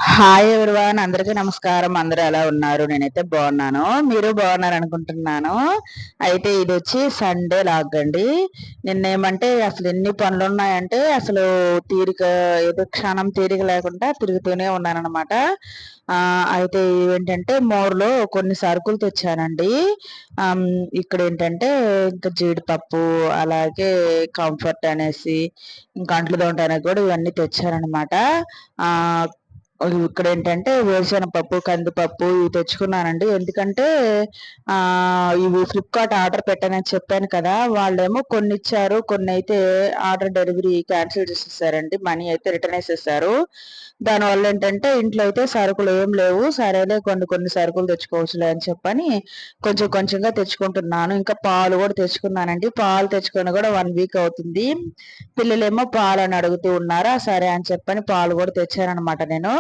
Hi everyone, అందరికీ నమస్కారం. అందరూ ఎలా ఉన్నారు? నేనైతే బాగున్నాను, మీరు బాగున్నారు అనుకుంటున్నాను. అయితే ఇది వచ్చి సండే లాగ్ అండి. నిన్నేమంటే అసలు ఎన్ని పనులు ఉన్నాయంటే అసలు తీరిక, ఏదో క్షణం తీరిక లేకుండా తిరుగుతూనే ఉన్నానన్నమాట. అయితే ఏంటంటే మోర్లో కొన్ని సరుకులు తెచ్చానండి. ఇక్కడ ఏంటంటే ఇంకా జీడిపప్పు, అలాగే కంఫర్ట్ అనేసి, ఇంకా అంట్లు తోమటానికి కూడా ఇవన్నీ తెచ్చారనమాట. ఆ ఇక్కడ ఏంటంటే వేరుశెనగపప్పు, కందిపప్పు ఇవి తెచ్చుకున్నానండి. ఎందుకంటే ఇవి ఫ్లిప్కార్ట్ ఆర్డర్ పెట్టానని చెప్పాను కదా, వాళ్ళేమో కొన్ని ఇచ్చారు, కొన్ని అయితే ఆర్డర్ డెలివరీ క్యాన్సిల్ చేసేసారండి. మనీ అయితే రిటర్న్ వేసేసారు. దానివల్ల ఏంటంటే ఇంట్లో అయితే సరుకులు ఏం లేవు. సరేలే కొన్ని కొన్ని సరుకులు తెచ్చుకోవచ్చులే అని చెప్పని కొంచెం కొంచెంగా తెచ్చుకుంటున్నాను. ఇంకా పాలు కూడా తెచ్చుకున్నానండి. పాలు తెచ్చుకొని కూడా 1 వీక్ అవుతుంది. పిల్లలేమో పాలు అని అడుగుతూ ఉన్నారా, సరే అని చెప్పని పాలు కూడా తెచ్చానమాట. నేను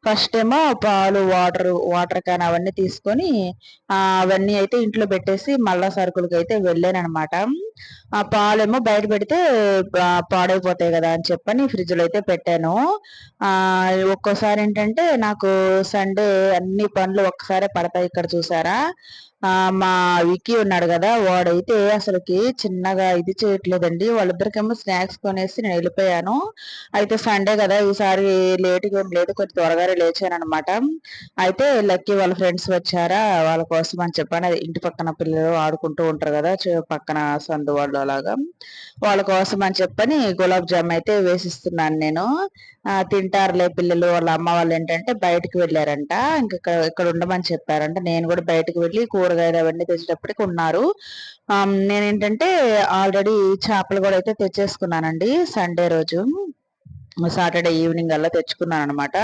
ఫస్ట్ ఏమో పాలు, వాటర్ క్యాన్ అవన్నీ తీసుకొని అవన్నీ అయితే ఇంట్లో పెట్టేసి మళ్ళా సరుకులకి అయితే వెళ్ళాను అనమాట. ఆ పాలేమో బయట పెడితే పాడైపోతాయి కదా అని చెప్పని ఫ్రిడ్జ్ లో అయితే పెట్టాను. ఆ ఒక్కోసారి ఏంటంటే నాకు సండే అన్ని పనులు ఒక్కసారే పడతాయి. ఇక్కడ చూసారా, మా విక్కీ ఉన్నాడు కదా, వాడైతే అసలుకి చిన్నగా ఇది చేయట్లేదండి. వాళ్ళిద్దరికేమో స్నాక్స్ కొనేసి నేను వెళ్ళిపోయాను. అయితే సండే కదా, ఈసారి లేట్గా ఏం లేదు, కొంచెం త్వరగానే లేచాను అనమాట. అయితే లక్కీ వాళ్ళ ఫ్రెండ్స్ వచ్చారా, వాళ్ళ కోసం అని చెప్పాను. ఇంటి పక్కన పిల్లలు ఆడుకుంటూ ఉంటారు కదా, పక్కన సందు వాళ్ళు అలాగా, వాళ్ళ కోసం అని చెప్పని గులాబ్ జామ్ అయితే వేసిస్తున్నాను నేను. తింటారులే పిల్లలు. వాళ్ళ అమ్మ వాళ్ళు ఏంటంటే బయటకు వెళ్ళారంట, ఇంకా ఇక్కడ ఉండమని చెప్పారంట. నేను కూడా బయటకు వెళ్ళి కూరగాయలు అవన్నీ తెచ్చేటప్పటికి ఉన్నారు. నేనేంటంటే ఆల్రెడీ చేపలు కూడా అయితే తెచ్చేసుకున్నానండి సండే రోజు. సాటర్డే ఈవినింగ్ అలా తెచ్చుకున్నాను అనమాట.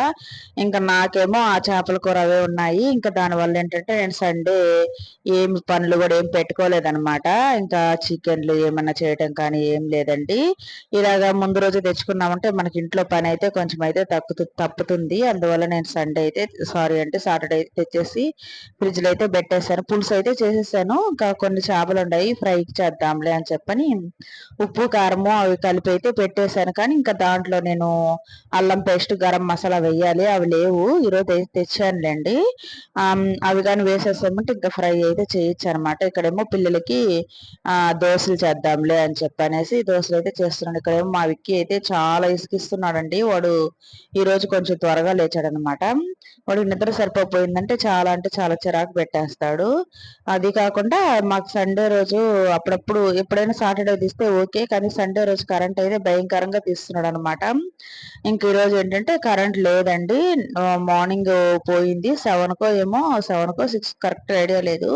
ఇంకా నాకేమో ఆ చేపల కూర అవే ఉన్నాయి. ఇంకా దానివల్ల ఏంటంటే నేను సండే ఏమి పనులు కూడా ఏం పెట్టుకోలేదన్నమాట. ఇంకా చికెన్లు ఏమన్నా చేయటం కానీ ఏం లేదండి. ఇలాగా ముందు రోజు తెచ్చుకున్నామంటే మనకి ఇంట్లో పని అయితే కొంచెం అయితే తప్పుతుంది. అందువల్ల నేను సండే అయితే సాటర్డే తెచ్చేసి ఫ్రిడ్జ్ లో అయితే పెట్టేశాను. పులుసు అయితే చేసేసాను. ఇంకా కొన్ని చేపలు ఉన్నాయి, ఫ్రైకి చేద్దాంలే అని చెప్పని ఉప్పు కారము అవి కలిపి అయితే పెట్టేశాను. కానీ ఇంకా దాంట్లో నేను అల్లం పేస్ట్, గరం మసాలా వేయాలి, అవి లేవు. ఈరోజు తెచ్చానులేండి. అవి కానీ వేసేసామంటే ఇంకా ఫ్రై అయితే చేయొచ్చు అనమాట. ఇక్కడేమో పిల్లలకి దోశలు చేద్దాంలే అని చెప్పనేసి దోశలు అయితే చేస్తున్నాడు. ఇక్కడేమో మా విక్కీ అయితే చాలా ఇసుకిస్తున్నాడండి. వాడు ఈ రోజు కొంచెం త్వరగా లేచాడనమాట. వాడికి నిద్ర సరిపోయిందంటే చాలా అంటే చాలా చిరాకు పెట్టేస్తాడు. అది కాకుండా మాకు సండే రోజు అప్పుడప్పుడు ఎప్పుడైనా సాటర్డే తీస్తే ఓకే, కానీ సండే రోజు కరెంట్ అయితే భయంకరంగా తీస్తున్నాడు అనమాట. ఇంక ఈరోజు ఏంటంటే కరెంట్ లేదండి. మార్నింగ్ పోయింది 7కో ఏమో, 7కో 6 కరెక్ట్ ఐడియా లేదు.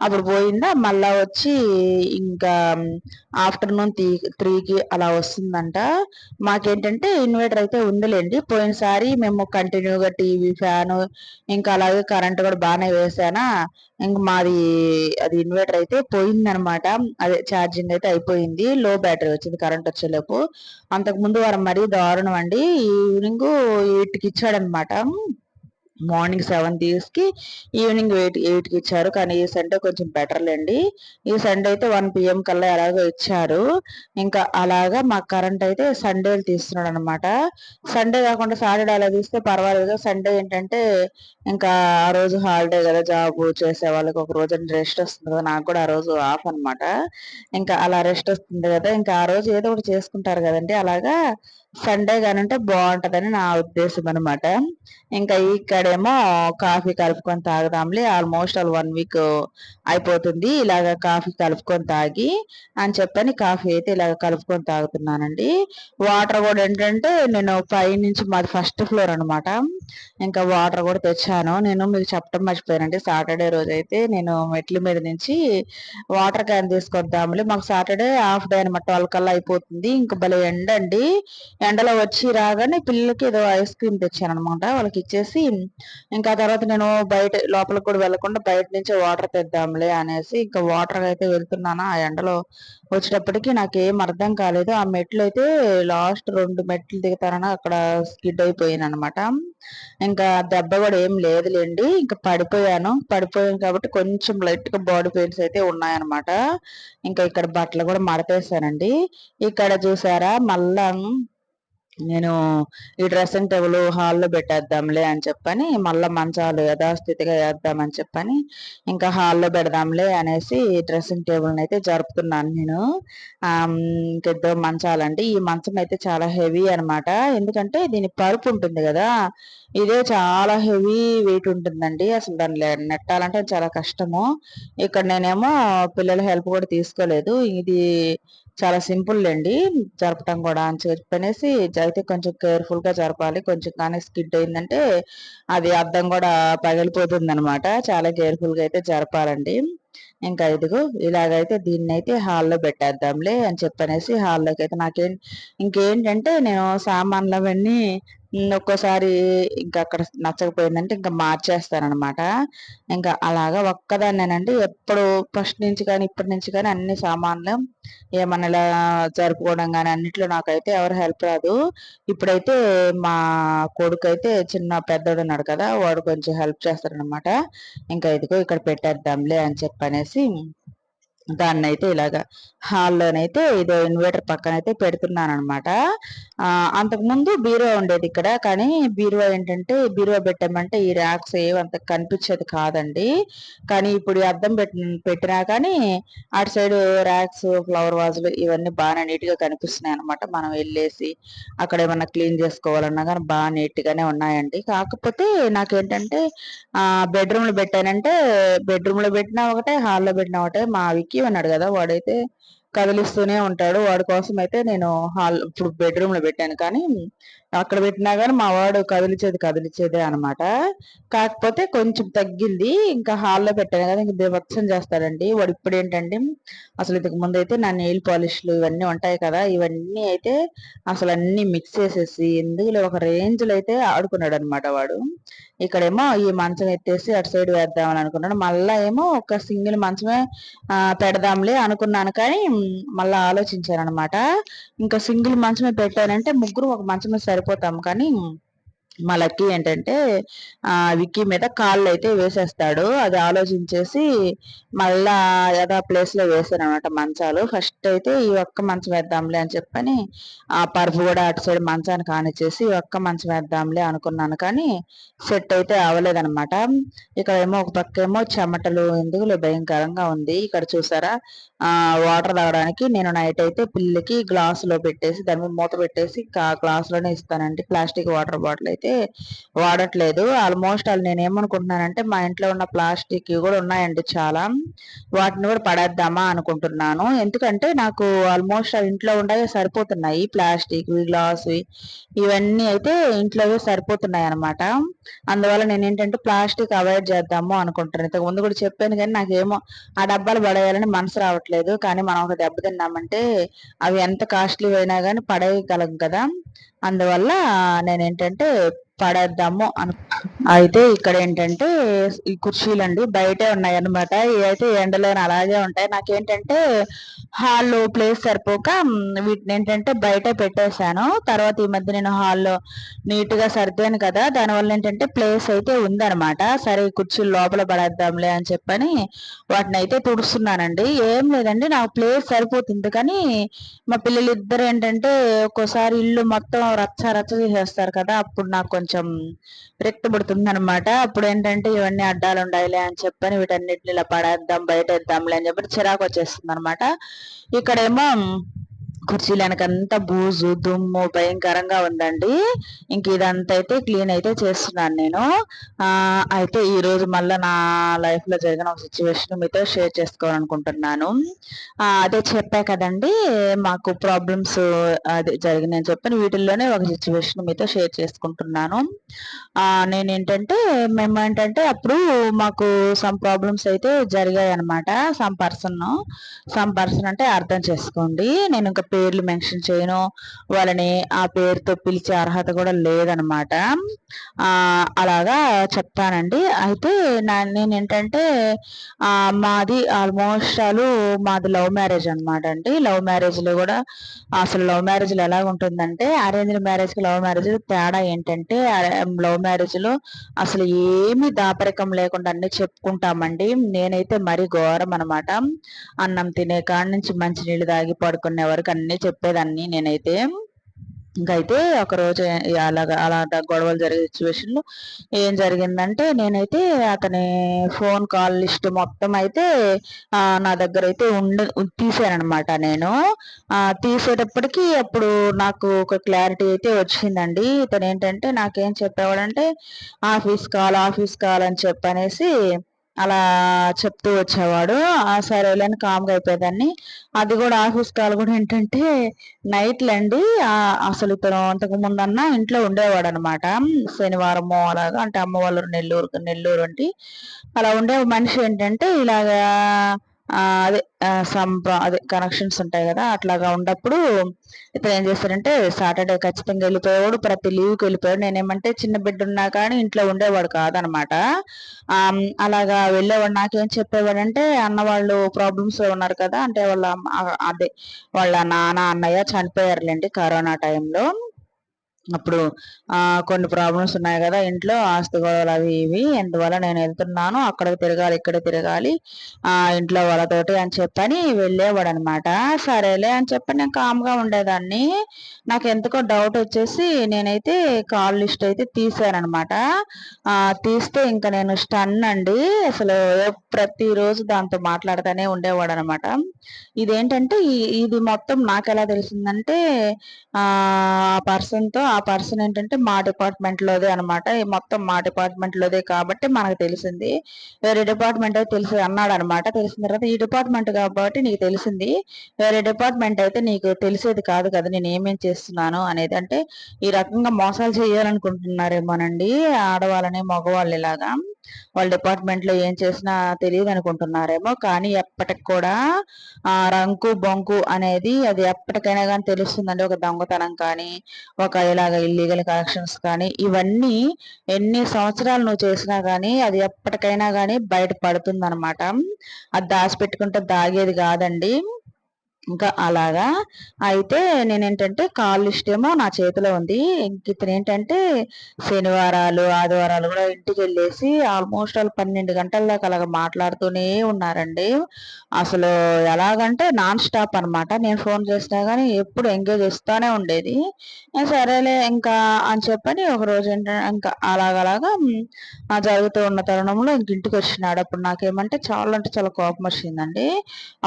అప్పుడు పోయిందా, మళ్ళా వచ్చి ఇంకా ఆఫ్టర్నూన్ 3కి అలా వస్తుందంట. మాకేంటంటే ఇన్వర్టర్ అయితే ఉందిలేండి. పోయినసారి మేము కంటిన్యూగా టీవీ, ఫ్యాను, ఇంకా అలాగే కరెంట్ కూడా బాగానే వేసానా, ఇంక మాది అది ఇన్వర్టర్ అయితే పోయిందనమాట. అదే ఛార్జింగ్ అయితే అయిపోయింది, లో బ్యాటరీ వచ్చింది కరెంట్ వచ్చేలోపు. అంతకు ముందు వారం మరీ దారుణం అండి. ఈవినింగ్ 8కి ఇచ్చాడనమాట. మార్నింగ్ 7 కి ఈవినింగ్ 8కి ఇచ్చారు. కానీ ఈ సండే కొంచెం బెటర్లేండి. ఈ సండే అయితే 1 PM కల్లా ఎలాగో ఇచ్చారు. ఇంకా అలాగా మా కరెంట్ అయితే సండేలు తీస్తున్నాడు అనమాట. సండే కాకుండా సాటర్డే అలా తీస్తే పర్వాలేదు. సండే ఏంటంటే ఇంకా ఆ రోజు హాలిడే కదా, జాబ్ చేసే వాళ్ళకి ఒక రోజు రెస్ట్ వస్తుంది కదా, నాకు కూడా ఆ రోజు ఆఫ్ అనమాట. ఇంకా అలా రెస్ట్ వస్తుంది కదా, ఇంకా ఆ రోజు ఏదో ఒకటి చేసుకుంటారు కదండి. అలాగా సండే కానంటే బాగుంటదని నా ఉద్దేశం అనమాట. ఇంకా ఇక్కడేమో కాఫీ కలుపుకొని తాగుదాంలే, ఆల్మోస్ట్ 1 వీక్ అయిపోతుంది ఇలాగ కాఫీ కలుపుకొని తాగి అని చెప్పని కాఫీ అయితే ఇలాగ కలుపుకొని తాగుతున్నానండి. వాటర్ కూడా ఏంటంటే నేను పైనుంచి, మాది ఫస్ట్ ఫ్లోర్ అనమాట, ఇంకా వాటర్ కూడా తెచ్చాను. నేను మీకు చెప్పడం మర్చిపోయానండి, సాటర్డే రోజు అయితే నేను మెట్ల మీద నుంచి వాటర్ క్యాన్ తీసుకొద్దాంలే, మాకు సాటర్డే హాఫ్ డే అనమాట, 12 కల్లా అయిపోతుంది. ఇంకా భలే ఎండ అండి. ఎండలో వచ్చి రాగానే పిల్లలకి ఏదో ఐస్ క్రీమ్ తెచ్చాను అనమాట, వాళ్ళకి ఇచ్చేసి ఇంకా తర్వాత నేను బయట లోపలికి కూడా వెళ్లకుండా బయట నుంచే వాటర్ తెద్దాంలే అనేసి ఇంకా వాటర్ అయితే వెళ్తున్నాను. ఆ ఎండలో వచ్చేటప్పటికి నాకేం అర్థం కాలేదు. ఆ మెట్లు అయితే లాస్ట్ 2 మెట్లు దిగుతానని అక్కడ స్కిడ్ అయిపోయాను అనమాట. ఇంకా దెబ్బ కూడా ఏం లేదులేండి. ఇంకా పడిపోయాను కాబట్టి కొంచెం లైట్ గా బాడీ పెయిన్స్ అయితే ఉన్నాయన్నమాట. ఇంకా ఇక్కడ బట్టలు కూడా మడతేసానండి. ఇక్కడ చూసారా, మళ్ళా నేను ఈ డ్రెస్సింగ్ టేబుల్ హాల్లో పెట్టేద్దాంలే అని చెప్పని, మళ్ళా మంచాలు యథాస్థితిగా వేద్దామని చెప్పని, ఇంకా హాల్లో పెడదాంలే అనేసి డ్రెస్సింగ్ టేబుల్ని అయితే జరుపుతున్నాను నేను. ఇంకిద్దరు మంచాలండి. ఈ మంచం అయితే చాలా హెవీ అనమాట. ఎందుకంటే దీని పరుపు ఉంటుంది కదా, ఇదే చాలా హెవీ వెయిట్ ఉంటుందండి. అసలు దాన్ని నెట్టాలంటే చాలా కష్టము. ఇక్కడ నేనేమో పిల్లల హెల్ప్ కూడా తీసుకోలేదు. ఇది చాలా సింపుల్ అండి జరపటం కూడా అని చెప్పనేసి, అయితే కొంచెం కేర్ఫుల్ గా జరపాలి. కొంచెం కానీ స్కిడ్ అయిందంటే అది అద్దం కూడా పగిలిపోతుంది అనమాట. చాలా కేర్ఫుల్ గా అయితే జరపాలండి. ఇంకా ఇదిగో ఇలాగైతే దీన్నైతే హాల్లో పెట్టేద్దాంలే అని చెప్పనేసి హాల్లోకి అయితే ఇంకేంటంటే నేను సామాన్లు అవన్నీ ఒక్కోసారి ఇంకా అక్కడ నచ్చకపోయిందంటే ఇంకా మార్చేస్తానన్నమాట. ఇంకా అలాగా ఒక్కదాన్నేనండి. ఎప్పుడు ఫస్ట్ నుంచి కానీ ఇప్పటి నుంచి కానీ అన్ని సామాన్లు ఏమన్నా ఇలా జరుపుకోవడం కానీ అన్నిట్లో నాకైతే ఎవరు హెల్ప్ రాదు. ఇప్పుడైతే మా కొడుకైతే చిన్న పెద్దోడు ఉన్నాడు కదా, వాడు కొంచెం హెల్ప్ చేస్తాడనమాట. ఇంకా ఇదిగో ఇక్కడ పెట్టేద్దాంలే అని చెప్పనేసి దాన్నైతే ఇలాగా హాల్లోనైతే ఇదో ఇన్వర్టర్ పక్కనైతే పెడుతున్నాను అనమాట. అంతకుముందు బీరువా ఉండేది ఇక్కడ, కానీ బీరువా ఏంటంటే బీరువా పెట్టామంటే ఈ ర్యాక్స్ ఏవంత కనిపించేది కాదండి. కానీ ఇప్పుడు ఈ అద్దం పెట్టినా కానీ అటు సైడ్ ర్యాక్స్, ఫ్లవర్ వాజులు ఇవన్నీ బాగా నీట్ గా కనిపిస్తున్నాయి అనమాట. మనం వెళ్ళేసి అక్కడ ఏమన్నా క్లీన్ చేసుకోవాలన్నా కానీ బాగా నీట్ గానే ఉన్నాయండి. కాకపోతే నాకేంటంటే బెడ్రూమ్ లో పెట్టానంటే, బెడ్రూమ్ లో పెట్టినా ఒకటే, హాల్లో పెట్టినా ఒకటే. మా విక్కీ ఉన్నాడు కదా, వాడైతే కదిలిస్తూనే ఉంటాడు. వాడి కోసం అయితే నేను ఇప్పుడు బెడ్రూమ్ లో పెట్టాను, కానీ అక్కడ పెట్టినా కానీ మా వాడు కదిలిచేదే అనమాట. కాకపోతే కొంచెం తగ్గింది. ఇంకా హాల్లో పెట్టాను కదా, ఇంకా బీభత్సం చేస్తాడండి వాడు. ఇప్పుడు ఏంటంటే అసలు ఇంతకు ముందు అయితే నా నెయిల్ పాలిష్లు ఇవన్నీ ఉంటాయి కదా, ఇవన్నీ అయితే అసలు అన్ని మిక్స్ చేసేసి ఎందుకు ఒక రేంజ్ లో అయితే ఆడుకున్నాడు అనమాట వాడు. ఇక్కడేమో ఈ మంచం ఎత్తేసి అటు సైడ్ వేద్దామని అనుకున్నాడు. మళ్ళా ఏమో ఒక సింగిల్ మంచమే పెడదాంలే అనుకున్నాను, కానీ మళ్ళా ఆలోచించాను అనమాట. ఇంకా సింగిల్ మంచమే పెట్టానంటే ముగ్గురు ఒక మంచమే సరిపోతాం, కానీ మా లక్కీ ఏంటంటే విక్కీ మీద కాళ్ళు అయితే వేసేస్తాడు. అది ఆలోచించేసి మళ్ళా ఏదో ప్లేస్ లో వేసాను అనమాట మంచాలు. ఫస్ట్ అయితే ఈ ఒక్క మంచం వేద్దాంలే అని చెప్పని ఆ పరుపు కూడా అటు సైడ్ మంచాన్ని కానిచ్చేసి ఈ ఒక్క మంచం వేద్దాంలే అనుకున్నాను, కానీ సెట్ అయితే అవ్వలేదనమాట. ఇక్కడ ఏమో ఒక పక్క ఏమో చెమటలు ఎందుకులే భయంకరంగా ఉంది. ఇక్కడ చూసారా, వాటర్ తాగడానికి నేను నైట్ అయితే పిల్లకి గ్లాసులో పెట్టేసి దాని మీద మూత పెట్టేసి గ్లాస్ లోనే ఇస్తానండి. ప్లాస్టిక్ వాటర్ బాటిల్ అయితే వాడట్లేదు. ఆల్మోస్ట్ వాళ్ళు నేను ఏమనుకుంటున్నానంటే మా ఇంట్లో ఉన్న ప్లాస్టిక్ కూడా ఉన్నాయండి చాలా, వాటిని కూడా పడేద్దామా అనుకుంటున్నాను. ఎందుకంటే నాకు ఆల్మోస్ట్ ఇంట్లో ఉండగా సరిపోతున్నాయి. ప్లాస్టిక్ గ్లాస్ ఇవన్నీ అయితే ఇంట్లోవే సరిపోతున్నాయి అనమాట. అందువల్ల నేను ఏంటంటే ప్లాస్టిక్ అవాయిడ్ చేద్దాము అనుకుంటున్నాను. ఇంతకు ముందు కూడా చెప్పాను, కానీ నాకేమో ఆ డబ్బాలు పడేయాలని మనసు రావట్లేదు. కానీ మనం ఒక దెబ్బ తిన్నామంటే అవి ఎంత కాస్ట్లీ అయినా కానీ పడేయగలం కదా. అందువల్ల నేనేంటంటే పడేద్దాము అయితే ఇక్కడ ఏంటంటే ఈ కుర్చీలండి బయటే ఉన్నాయి అనమాట. ఇవైతే ఎండలోనే అలాగే ఉంటాయి. నాకేంటంటే హాల్లో ప్లేస్ సరిపోక వీటిని ఏంటంటే బయట పెట్టేశాను. తర్వాత ఈ మధ్య నేను హాల్లో నీట్ గా సర్దాను కదా, దానివల్ల ఏంటంటే ప్లేస్ అయితే ఉందనమాట. సరే కుర్చీలు లోపల పడేద్దాంలే అని చెప్పని వాటిని అయితే తుడుస్తున్నానండి. ఏం లేదండి, నాకు ప్లేస్ సరిపోతుంది, కానీ మా పిల్లలు ఇద్దరు ఏంటంటే ఒక్కోసారి ఇల్లు మొత్తం రచ్చ రచ్చ చేసేస్తారు కదా, అప్పుడు నాకు కొంచెం రెట్టబడుతుంది అనమాట. అప్పుడు ఏంటంటే ఇవన్నీ అడ్డాలు ఉండాలి అని చెప్పని వీటన్నిటిని ఇలా పడేద్దాం బయట వేద్దాంలే అని చెప్పి చిరాకు వచ్చేస్తుంది అనమాట. ఇక్కడేమో కుర్చీలు వెనకంతా బూజు దుమ్ము భయంకరంగా ఉందండి. ఇంక ఇదంతా అయితే క్లీన్ అయితే చేస్తున్నాను నేను. అయితే ఈ రోజు మళ్ళీ నా లైఫ్ లో జరిగిన ఒక సిచ్యువేషన్ మీతో షేర్ చేసుకోవాలనుకుంటున్నాను. అదే చెప్పా కదండి, మాకు ప్రాబ్లమ్స్ అదే జరిగినాయని చెప్పని వీటిల్లోనే ఒక సిచ్యువేషన్ మీతో షేర్ చేసుకుంటున్నాను. నేనేంటంటే మేము ఏంటంటే అప్పుడు మాకు సమ్ ప్రాబ్లమ్స్ అయితే జరిగాయి అనమాట. సమ్ పర్సన్ అంటే అర్థం చేసుకోండి, నేను ఇంకా పేర్లు మెన్షన్ చేయను. వాళ్ళని ఆ పేరుతో పిలిచే అర్హత కూడా లేదనమాట. అలాగా చెప్తానండి. అయితే నేనేంటంటే మాది ఆల్మోస్ట్ మాది లవ్ మ్యారేజ్ అనమాట అండి. లవ్ మ్యారేజ్ లో కూడా అసలు లవ్ మ్యారేజ్ లో ఎలా ఉంటుందంటే అరేంజ్డ్ మ్యారేజ్ కి లవ్ మ్యారేజ్ తేడా ఏంటంటే, లవ్ మ్యారేజ్ లో అసలు ఏమీ దాపరికం లేకుండా అన్ని చెప్పుకుంటామండి. నేనైతే మరీ ఘోరం అనమాట. అన్నం తినే కాడ నుంచి మంచినీళ్ళు తాగి పడుకునే వరకు అన్ని చెప్పేదాన్ని నేనైతే. ఇంకైతే ఒకరోజు అలా గొడవలు జరిగే సిచ్యువేషన్‌లో ఏం జరిగిందంటే, నేనైతే అతని ఫోన్ కాల్ లిస్ట్ మొత్తం అయితే నా దగ్గరైతే తీసాననమాట నేను. తీసేటప్పటికి అప్పుడు నాకు ఒక క్లారిటీ అయితే వచ్చిందండి. ఇతనేంటంటే నాకేం చెప్పేవాడంటే, ఆఫీస్ కాల్ అని చెప్పనేసి అలా చెప్తూ వచ్చేవాడు. సరేలే అని కామ్‌గా అయిపోయేదాన్ని. అది కూడా ఆఫీస్ కాల్ కూడా ఏంటంటే నైట్‌లండి. అసలు ఇతను అంతకు ముందన్నా ఇంట్లో ఉండేవాడనమాట. శనివారము అలాగా అంటే అమ్మ వాళ్ళ ఊరు నెల్లూరు అండి. అలా ఉండే మనిషి ఏంటంటే ఇలాగా అదే అదే కనెక్షన్స్ ఉంటాయి గదా! అట్లాగా ఉన్నప్పుడు ఇతనేం చేస్తాడంటే సాటర్‌డే ఖచ్చితంగా వెళ్ళిపోయేవాడు. ప్రతి లీవ్‌కి వెళ్ళిపోయాడు. నేనేమంటే చిన్న బిడ్డున్నా కానీ ఇంట్లో ఉండేవాడు కాదనమాట. అలాగా వెళ్ళేవాడు. నాకేం చెప్పేవాడంటే అన్న వాళ్ళు ప్రాబ్లమ్స్‌లో ఉన్నారు కదా! అంటే అదే వాళ్ళ నాన్న, అన్నయ్య చనిపోయారులెండి కరోనా టైంలో. అప్పుడు కొన్ని ప్రాబ్లమ్స్ ఉన్నాయి గదా ఇంట్లో. ఆస్తి గొడవలు అవి ఇవి. అందువల్ల నేను వెళ్తున్నాను. అక్కడికి తిరగాలి, ఇక్కడ తిరగాలి ఇంట్లో వాళ్ళతోటి అని చెప్పని వెళ్ళేవాడనమాట. సరేలే అని చెప్పి నేను కామ్‌గా ఉండేదాన్ని. నాకెందుకో డౌట్ వచ్చేసి నేనైతే కాల్ లిస్ట్ అయితే తీసాననమాట. తీస్తే ఇంక నేను స్టన్ అండి. అసలు ప్రతిరోజు దాంతో మాట్లాడుతానే ఉండేవాడనమాట. ఇదేంటంటే ఇది మొత్తం నాకెలా తెలిసిందంటే ఆ పర్సన్ ఏంటంటే మా డిపార్ట్మెంట్‌లోదే అనమాట. మొత్తం మా డిపార్ట్మెంట్‌లోదే కాబట్టి మనకు తెలిసింది. వేరే డిపార్ట్మెంట్ అయితే అన్నాడనమాట. తెలిసిన తర్వాత ఈ డిపార్ట్మెంట్ కాబట్టి నీకు తెలిసింది. వేరే డిపార్ట్మెంట్ అయితే నీకు తెలిసేది కాదు కదా! నేను ఏమేం చేస్తున్నాను అనేది. అంటే ఈ రకంగా మోసాలు చేయాలనుకుంటున్నారేమోనండి ఆడవాళ్ళని, మగవాళ్ళు ఇలాగా. వాళ్ళ డిపార్ట్మెంట్‌లో ఏం చేసినా తెలీదనుకుంటున్నారేమో. కానీ ఎప్పటికి కూడా రంకు, బొంకు అనేది అది ఎప్పటికైనా గాని తెలుస్తుందండి. ఒక దొంగతనం కానీ, ఒక ఇలాగ ఇల్లీగల్ కనెక్షన్స్ కానీ, ఇవన్నీ ఎన్ని సంవత్సరాలు నువ్వు చేసినా గానీ అది ఎప్పటికైనా గానీ బయట పడుతుందనమాట. అది దాసిపెట్టుకుంటే దాగేది గాదండి. ఇంకా అలాగా. అయితే నేనేంటంటే కాల్ లిస్ట్ ఏమో నా చేతిలో ఉంది. ఇతనేంటంటే శనివారాలు, ఆదివారాలు గూడా ఇంటికెళ్ళేసి ఆల్మోస్ట్ 12 గంటల దాకా అలాగా మాట్లాడుతూనే ఉన్నారండి. అసలు ఎలాగంటే నాన్ స్టాప్ అనమాట. నేను ఫోన్ చేసినా గానీ ఎప్పుడు ఎంగేజ్ ఇస్తానే ఉండేది. సరేలే ఇంకా అని చెప్పని ఒకరోజు ఇంకా అలాగలాగా జరుగుతూ ఉన్న తరుణంలో ఇంక ఇంటికొచ్చినాడు. అప్పుడు నాకేమంటే చాలా అంటే చాలా కోపమొచ్చిందండి.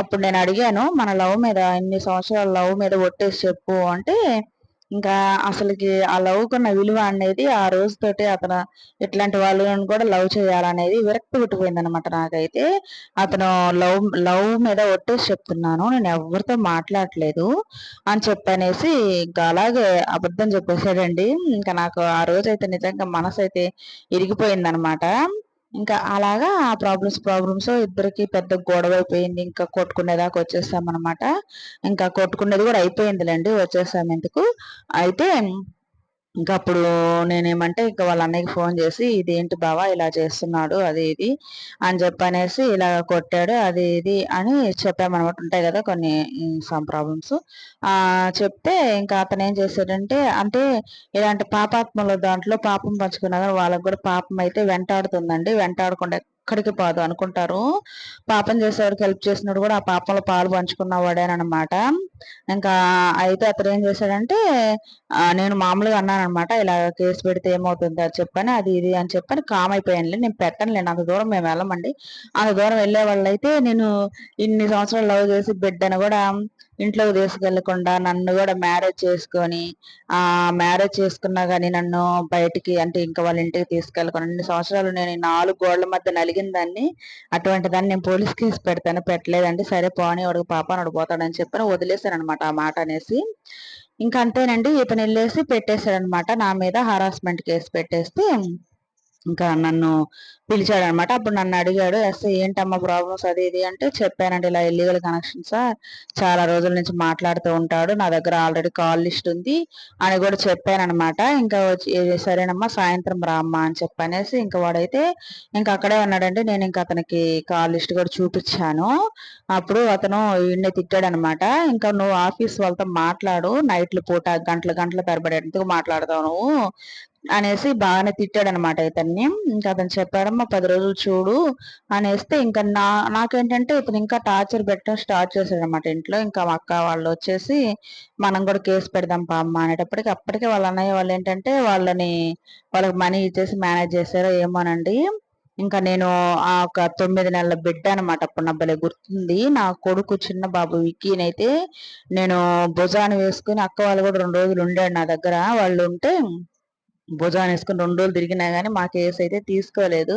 అప్పుడు నేను అడిగాను, మన లవ్ మీద ఇన్ని సంవత్సరాల లవ్ మీద ఒట్టేసి చెప్పు అంటే, ఇంకా అసలకి ఆ లవ్‌కున్న విలువ అనేది ఆ రోజుతోటే అతను ఇట్లాంటి వాళ్ళని కూడా లవ్ చేయాలనేది విరక్తి పుట్టిపోయిందనమాట నాకైతే. అతను లవ్ లవ్ మీద ఒట్టేసి చెప్తున్నాను. నేను ఎవ్వరితో మాట్లాడట్లేదు అని చెప్పనేసి ఇంకా అలాగే అబద్ధం చెప్పేసాడండి. ఇంకా నాకు ఆ రోజైతే నిజంగా మనసైతే ఇరిగిపోయిందనమాట. ఇంకా అలాగా ఆ ప్రాబ్లమ్స్ ఇద్దరికి పెద్ద గొడవైపోయింది. ఇంకా కొట్టుకునేదాకా వచ్చేసామనమాట. ఇంకా కొట్టుకునేది కూడా అయిపోయిందిలెండి. వచ్చేసాం ఇంటికి. అయితే ఇంకప్పుడు నేనేమంటే ఇంక వాళ్ళ అన్నయ్యకి ఫోన్ చేసి, "ఇదేంటి బావ ఇలా చేస్తున్నాడు అది ఇది" అని చెప్పనేసి ఇలా కొట్టాడు అది ఇది అని చెప్పామనమాట. ఉంటాయి కదా కొన్ని సమ్ ప్రాబ్లమ్స్. చెప్తే ఇంకా అతనేం చేశాడంటే అంటే ఇలాంటి పాపాత్ముల దాంట్లో పాపం పంచుకున్నా గాని వాళ్ళకి కూడా పాపం అయితే వెంటాడుతుందండి. వెంటాడకుండా ఎక్కడికి పోదు అనుకుంటారు. పాపం చేసేవాడికి హెల్ప్ చేసినోడు కూడా ఆ పాపంలో పాలు పంచుకున్నవాడేననమాట. ఇంకా అయితే అతనేం చేశాడంటే నేను మామూలుగా అన్నాననమాట. ఇలా కేస్ పెడితే ఏమవుతుంది అది చెప్పని, అది ఇది అని చెప్పని కామ్ అయిపోయానులే. నేను పెట్టనులేండి. అంత దూరం మేము వెళ్ళమండి. అంత దూరం వెళ్ళేవాళ్ళైతే నేను ఇన్ని సంవత్సరాలు లవ్ చేసి బిడ్డను కూడా ఇంట్లోకి తీసుకెళ్ళకుండా నన్ను కూడా మ్యారేజ్ చేసుకొని మ్యారేజ్ చేసుకున్నా గానీ నన్ను బయటికి అంటే ఇంకా వాళ్ళ ఇంటికి తీసుకెళ్ళకుండా ఇన్ని సంవత్సరాలు నేను ఈ 4 గోడల మధ్య నలిగిన దాన్ని అటువంటి దాన్ని నేను పోలీస్ కేస్ పెడతాను. పెట్టలేదండి. సరే పోనీ వాడికి పాపాన వాడు పోతాడని చెప్పని వదిలేసాననమాట ఆ మాట అనేసి. ఇంక అంతేనండి. ఇతనెళ్ళేసి పెట్టేసాడనమాట. నా మీద హరాస్మెంట్ కేస్ పెట్టేస్తే ఇంకా నన్ను పిలిచాడనమాట. అప్పుడు నన్నడిగాడు, "ఎస్ఐ ఏంటమ్మా ప్రాబ్లమ్స్ అది ఇది" అంటే చెప్పానండి. ఇలా ఇల్లీగల్ కనెక్షన్ సార్. చాలా రోజుల నుంచి మాట్లాడుతూ ఉంటాడు. నా దగ్గర ఆల్రెడీ కాల్ లిస్ట్ ఉంది అని గూడా చెప్పాననమాట. ఇంకా వచ్చి సరేనమ్మా సాయంత్రం రా అమ్మా అని చెప్పనేసి ఇంక వాడైతే ఇంక అక్కడే ఉన్నాడండి. నేనింక అతనికి కాల్ లిస్ట్ కూడా చూపిచ్చాను. అప్పుడు అతను ఈడినే తిట్టాడనమాట. "ఇంకా నువ్వు ఆఫీస్ వాళ్ళతో మాట్లాడు. నైట్‌ల పూట గంటలు గంటల తరబడి ఎందుకు మాట్లాడతావు నువ్వు? అనేసి బాగానే తిట్టాడనమాట ఇతన్ని. ఇంకా అతను చెప్పాడమ్మా 10 రోజులు చూడు అనేస్తే ఇంకా నాకేంటంటే ఇతను ఇంకా టార్చర్ పెట్టడం స్టార్ట్ చేశాడనమాట ఇంట్లో. ఇంకా మా అక్క వాళ్ళు వచ్చేసి మనం కూడా కేసు పెడదాం పామ్మ అనేటప్పటికి అప్పటికే వాళ్ళ అన్నయ్య వాళ్ళు ఏంటంటే వాళ్ళకి మనీ ఇచ్చేసి మేనేజ్ చేశారో ఏమోనండి. ఇంకా నేను ఆ ఒక 9 నెలల బిడ్డ అనమాట. అప్పుడు నా భలే గుర్తుంది. నా కొడుకు చిన్న బాబు విక్కీనైతే నేను భుజాన వేసుకుని అక్క వాళ్ళు కూడా 2 రోజులు ఉండాడు నా దగ్గర. వాళ్ళు ఉంటే భుజాన వేసుకుని 2 రోజులు తిరిగినా గానీ మా కేసు అయితే తీసుకోలేదు.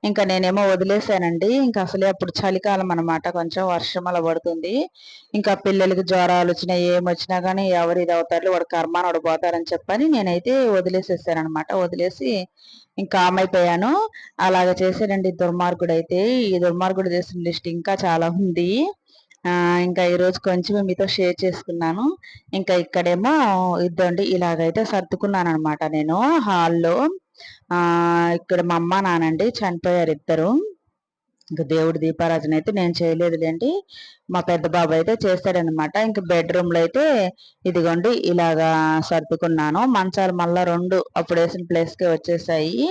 ఇంకా నేనేమో వదిలేసానండి. ఇంకా అసలే అప్పుడు చలికాలం అనమాట. కొంచెం వర్షం అలా పడుతుంది. ఇంకా పిల్లలకి జ్వరాలు వచ్చినా ఏమొచ్చినా గానీ ఎవరు ఇది అవుతారు వాడు కర్మాన వాడు పోతారని చెప్పని నేనైతే వదిలేసేసాననమాట. వదిలేసి ఇంకా అయిపోయాను. అలాగ చేసాడండి దుర్మార్గుడైతే. ఈ దుర్మార్గుడు చేసిన లిస్ట్ ఇంకా చాలా ఉంది. ఇంకా ఈరోజు కొంచెమే మీతో షేర్ చేసుకున్నాను. ఇంకా ఇక్కడేమో ఇద్దండి ఇలాగైతే సర్దుకున్నాననమాట నేను హాల్‌లో. ఇక్కడ మా అమ్మ, నాన్నండి చనిపోయారు ఇద్దరు. ఇంక దేవుడి దీపారాధన అయితే నేను చేయలేదులేండి. మా పెద్ద బాబు అయితే చేశాడనమాట. ఇంక బెడ్‌రూమ్‌లో అయితే ఇదిగోండి ఇలాగా సర్దుకున్నాను. మంచాలు మళ్ళా 2 అప్పుడేసిన ప్లేస్‌కే వచ్చేసాయి.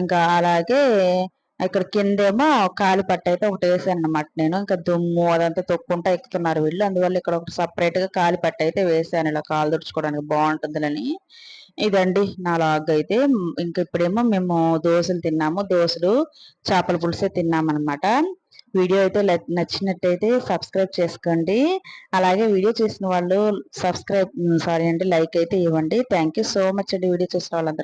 ఇంకా అలాగే ఇక్కడ కిందేమో కాలి పట్టయితే ఒకటేసాననమాట నేను. ఇంకా దుమ్ము అదంతా తొక్కుంటా ఎక్కుతున్నారు వీళ్ళు. అందువల్ల ఇక్కడ ఒకటి సెపరేట్‌గా కాలి పట్టయితే వేశాను ఇలా కాళ్ళు తుడుచుకోవడానికి బావుంటుందిలని. ఇదండి నా లాగ్ అయితే. ఇంక ఇప్పుడేమో మేము దోసలు తిన్నాము. దోసలు, చేపల పులుసే తిన్నామనమాట. వీడియో అయితే నచ్చినట్టయితే సబ్స్క్రైబ్ చేసుకోండి. అలాగే వీడియో చూసిన వాళ్ళు లైక్ అయితే ఇవ్వండి. థ్యాంక్ యూ సో మచ్ అండి వీడియో చూసిన వాళ్ళందరికీ.